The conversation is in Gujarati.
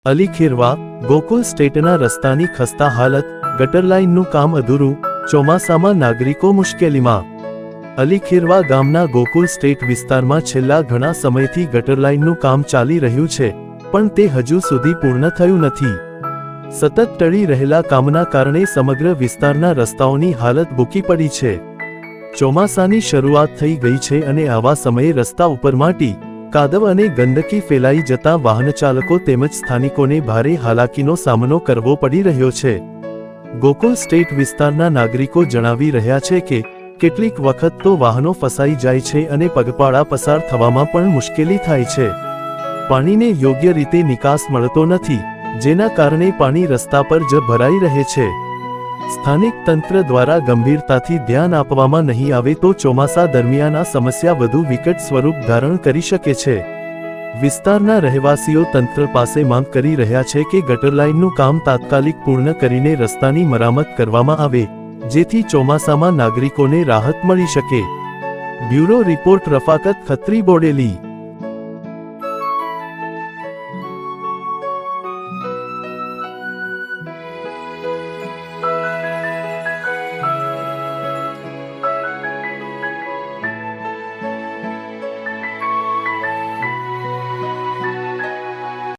અલીખેરવા ગોકુલ સ્ટેટના રસ્તાની ખસ્તા હાલત, ગટર લાઇનનું કામ અધૂરું, ચોમાસામાં નાગરિકો મુશ્કેલીમાં। અલીખેરવા ગામના ગોકુલ સ્ટેટ વિસ્તારમાં છેલ્લા ઘણા સમયથી ગટર લાઇનનું કામ ચાલી રહ્યું છે, પણ તે હજુ સુધી પૂર્ણ થયું નથી। સતત ટળી રહેલા કામના કારણે સમગ્ર વિસ્તારના રસ્તાઓની હાલત ભૂકી પડી છે। ચોમાસાની શરૂઆત થઈ ગઈ છે અને આવા સમયે રસ્તા ઉપર માટી, કાદવ અને ગંદકી ફેલાઈ જતા વાહનચાલકો તેમજ સ્થાનિકોને ભારે હાલાકીનો સામનો કરવો પડી રહ્યો છે। ગોકુલ સ્ટેટ વિસ્તારના નાગરિકો જણાવી રહ્યા છે કે કેટલીક વખત તો વાહનો ફસાઈ જાય છે અને પગપાળા પસાર થવામાં પણ મુશ્કેલી થાય છે। પાણીને યોગ્ય રીતે નિકાસ મળતો નથી, જેના કારણે પાણી રસ્તા પર જ ભરાઈ રહે છે। સ્થાનિક તંત્ર દ્વારા ગંભીરતાથી ધ્યાન આપવામાં નહીં આવે તો ચોમાસા દરમિયાન આ સમસ્યા વધુ વિકટ સ્વરૂપ ધારણ કરી શકે છે। વિસ્તારના રહેવાસીઓ તંત્ર પાસે માંગ કરી રહ્યા છે કે ગટર લાઇનનું કામ તાત્કાલિક પૂર્ણ કરીને રસ્તાની મરામત કરવામાં આવે, જેથી ચોમાસામાં નાગરિકોને રાહત મળી શકે। Bureau report, Rafakat Khatri, Bodeli.